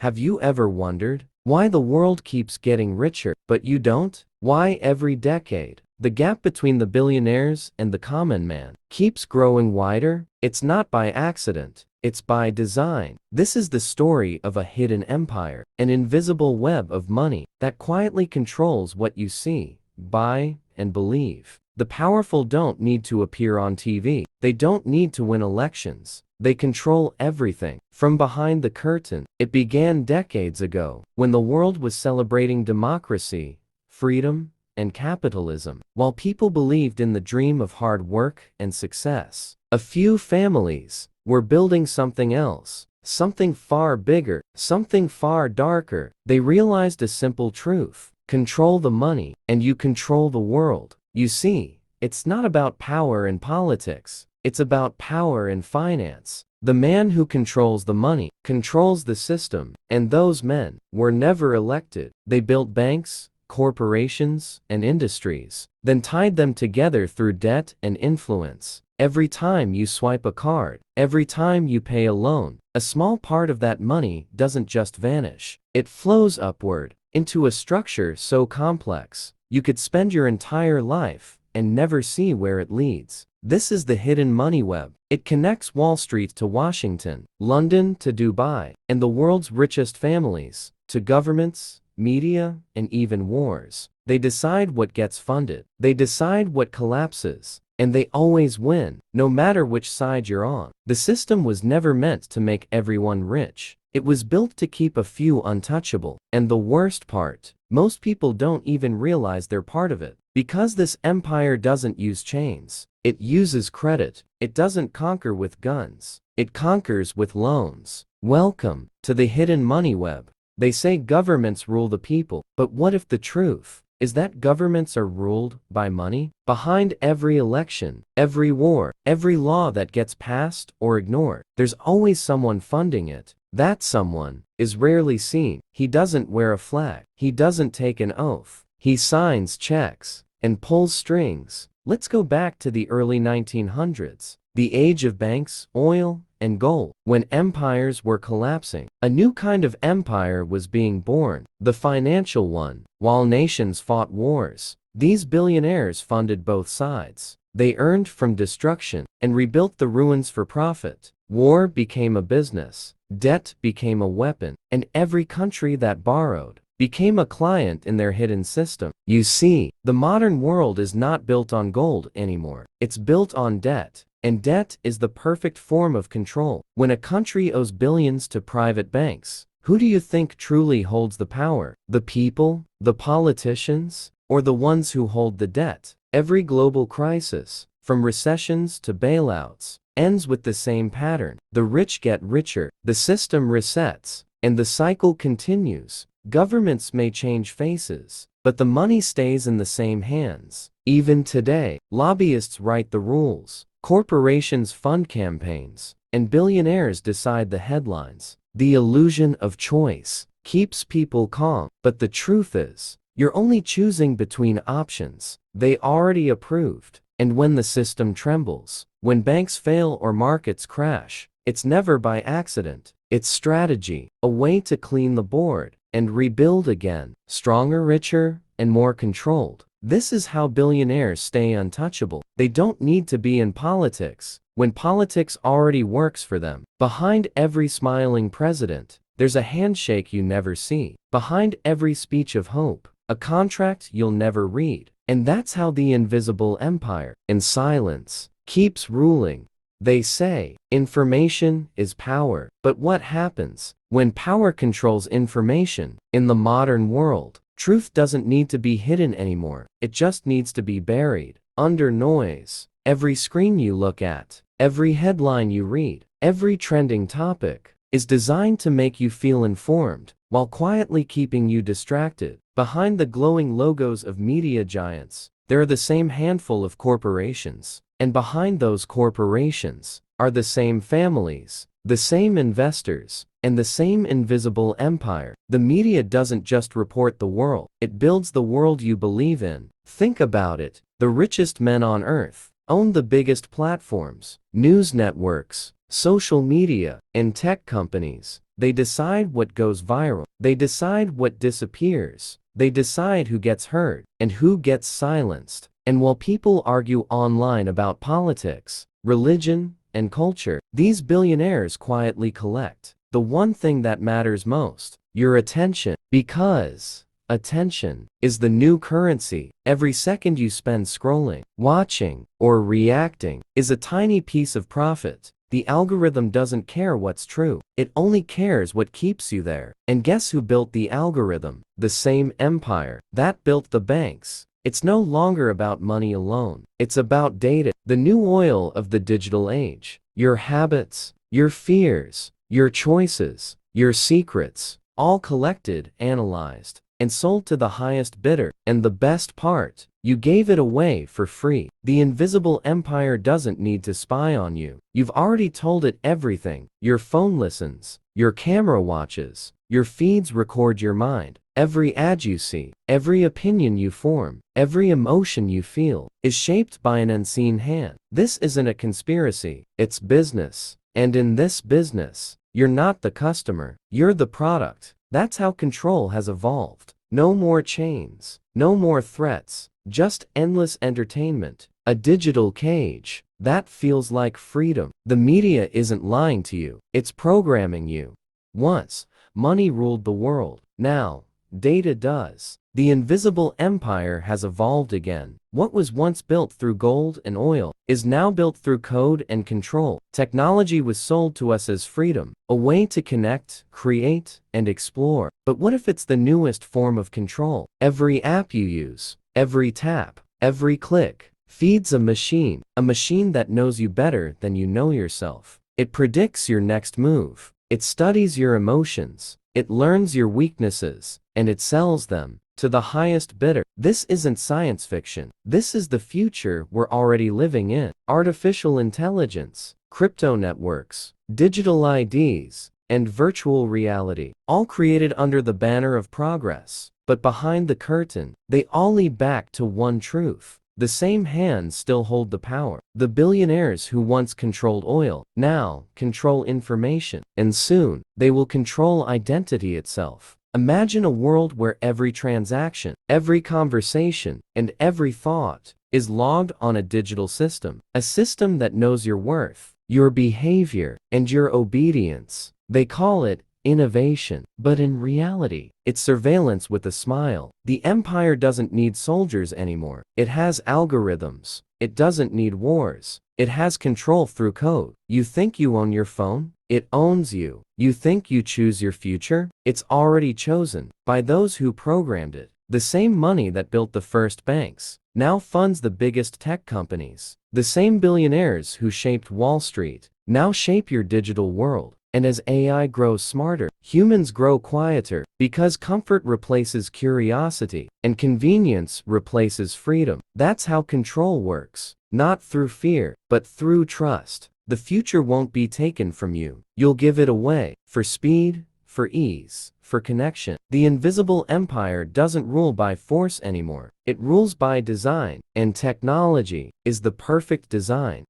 Have you ever wondered why the world keeps getting richer, but you don't? Why every decade, the gap between the billionaires and the common man keeps growing wider? It's not by accident, it's by design. This is the story of a hidden empire, an invisible web of money that quietly controls what you see, buy, and believe. The powerful don't need to appear on TV. They don't need to win elections. They control everything. From behind the curtain, it began decades ago, when the world was celebrating democracy, freedom, and capitalism, while people believed in the dream of hard work and success. A few families were building something else, something far bigger, something far darker. They realized a simple truth: control the money, and you control the world. You see, it's not about power in politics, it's about power in finance. The man who controls the money controls the system, and those men were never elected. They built banks, corporations, and industries, then tied them together through debt and influence. Every time you swipe a card, every time you pay a loan, a small part of that money doesn't just vanish. It flows upward into a structure so complex you could spend your entire life and never see where it leads. This is the hidden money web. It connects Wall Street to Washington, London to Dubai, and the world's richest families to governments, media, and even wars. They decide what gets funded. They decide what collapses. And they always win, no matter which side you're on. The system was never meant to make everyone rich. It was built to keep a few untouchable. And the worst part, most people don't even realize they're part of it. Because this empire doesn't use chains, it uses credit. It doesn't conquer with guns. It conquers with loans. Welcome to the hidden money web. They say governments rule the people, but what if the truth is that governments are ruled by money? Behind every election, every war, every law that gets passed or ignored, there's always someone funding it. That someone is rarely seen. He doesn't wear a flag. He doesn't take an oath. He signs checks and pulls strings. Let's go back to the early 1900s, the age of banks, oil, and gold. When empires were collapsing, a new kind of empire was being born, the financial one. While nations fought wars, these billionaires funded both sides. They earned from destruction and rebuilt the ruins for profit. War became a business, debt became a weapon, and every country that borrowed became a client in their hidden system. You see, the modern world is not built on gold anymore. It's built on debt. And debt is the perfect form of control. When a country owes billions to private banks, who do you think truly holds the power? The people, the politicians, or the ones who hold the debt? Every global crisis, from recessions to bailouts, ends with the same pattern. The rich get richer, the system resets, and the cycle continues. Governments may change faces, but the money stays in the same hands. Even today, lobbyists write the rules. Corporations fund campaigns, and billionaires decide the headlines. The illusion of choice keeps people calm, but the truth is, you're only choosing between options they already approved. And when the system trembles, when banks fail or markets crash, it's never by accident. It's strategy, a way to clean the board and rebuild again, stronger, richer, and more controlled. This is how billionaires stay untouchable. They don't need to be in politics when politics already works for them. Behind every smiling president, there's a handshake you never see. Behind every speech of hope, a contract you'll never read. And that's how the invisible empire, in silence, keeps ruling. They say, information is power. But what happens when power controls information? In the modern world, truth doesn't need to be hidden anymore. It just needs to be buried under noise. Every screen you look at, every headline you read, every trending topic is designed to make you feel informed while quietly keeping you distracted. Behind the glowing logos of media giants, there are the same handful of corporations. And behind those corporations are the same families, the same investors, and the same invisible empire. The media doesn't just report the world, it builds the world you believe in. Think about it. The richest men on earth own the biggest platforms, news networks, social media, and tech companies. They decide what goes viral. They decide what disappears. They decide who gets heard and who gets silenced. And while people argue online about politics, religion, and culture, these billionaires quietly collect the one thing that matters most: your attention. Because attention is the new currency. Every second you spend scrolling, watching, or reacting is a tiny piece of profit. The algorithm doesn't care what's true. It only cares what keeps you there. And guess who built the algorithm? The same empire that built the banks. It's no longer about money alone. It's about data, the new oil of the digital age. Your habits, your fears, your choices, your secrets, all collected, analyzed, and sold to the highest bidder. And the best part, you gave it away for free. The invisible empire doesn't need to spy on you. You've already told it everything. Your phone listens, your camera watches, your feeds record your mind. Every ad you see, every opinion you form, every emotion you feel is shaped by an unseen hand. This isn't a conspiracy, it's business. And in this business, you're not the customer, you're the product. That's how control has evolved. No more chains, no more threats, just endless entertainment. A digital cage. That feels like freedom. The media isn't lying to you, it's programming you. Once, money ruled the world. Now, data does. The invisible empire has evolved again. What was once built through gold and oil is now built through code and control. Technology was sold to us as freedom, a way to connect, create, and explore. But what if it's the newest form of control? Every app you use, every tap, every click, feeds a machine that knows you better than you know yourself. It predicts your next move. It studies your emotions. It learns your weaknesses, and it sells them to the highest bidder. This isn't science fiction. This is the future we're already living in. Artificial intelligence, crypto networks, digital IDs, and virtual reality, all created under the banner of progress. But behind the curtain, they all lead back to one truth. The same hands still hold the power. The billionaires who once controlled oil now control information. And soon, they will control identity itself. Imagine a world where every transaction, every conversation, and every thought is logged on a digital system. A system that knows your worth, your behavior, and your obedience. They call it innovation. But in reality, it's surveillance with a smile. The empire doesn't need soldiers anymore. It has algorithms. It doesn't need wars. It has control through code. You think you own your phone? It owns you. You think you choose your future? It's already chosen by those who programmed it. The same money that built the first banks now funds the biggest tech companies. The same billionaires who shaped Wall Street now shape your digital world. And as AI grows smarter, humans grow quieter, because comfort replaces curiosity, and convenience replaces freedom. That's how control works. Not through fear, but through trust. The future won't be taken from you. You'll give it away. For speed, for ease, for connection. The invisible empire doesn't rule by force anymore. It rules by design. And technology is the perfect design.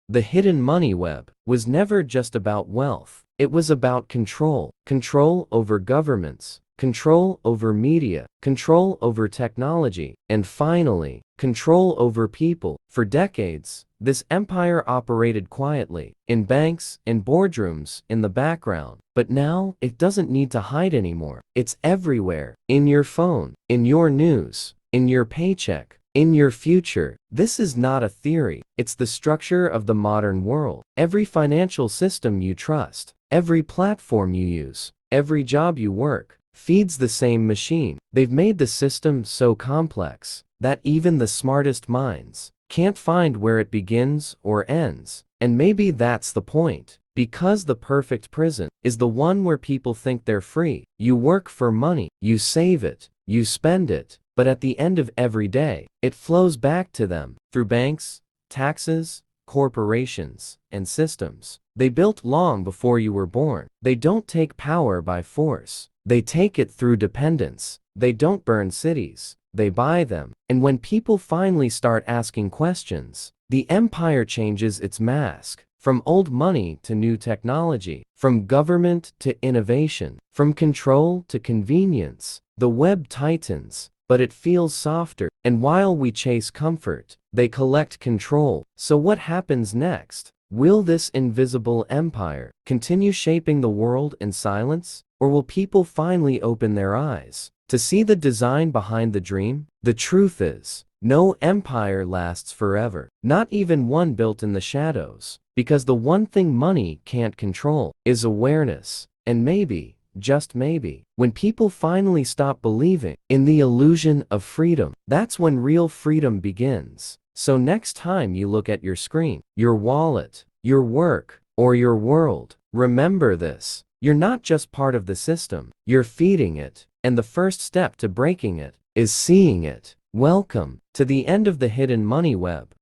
The hidden money web was never just about wealth. It was about control. Control over governments, control over media, control over technology, and finally, control over people. For decades, this empire operated quietly, in banks, in boardrooms, in the background. But now, it doesn't need to hide anymore. It's everywhere. In your phone, in your news, in your paycheck, in your future. This is not a theory. It's the structure of the modern world. Every financial system you trust, every platform you use, every job you work, feeds the same machine. They've made the system so complex that even the smartest minds can't find where it begins or ends. And maybe that's the point. Because the perfect prison is the one where people think they're free. You work for money, you save it, you spend it, but at the end of every day, it flows back to them through banks, taxes, corporations, and systems they built long before you were born. They don't take power by force. They take it through dependence. They don't burn cities. They buy them. And when people finally start asking questions, the empire changes its mask. From old money to new technology, from government to innovation, from control to convenience, the web tightens, but it feels softer. And while we chase comfort, they collect control. So what happens next? Will this invisible empire continue shaping the world in silence? Or will people finally open their eyes to see the design behind the dream? The truth is, no empire lasts forever, not even one built in the shadows, because the one thing money can't control is awareness. And maybe, just maybe, when people finally stop believing in the illusion of freedom, that's when real freedom begins. So next time you look at your screen, your wallet, your work, or your world, remember this: you're not just part of the system, you're feeding it, and the first step to breaking it is seeing it. Welcome to the end of the hidden money web.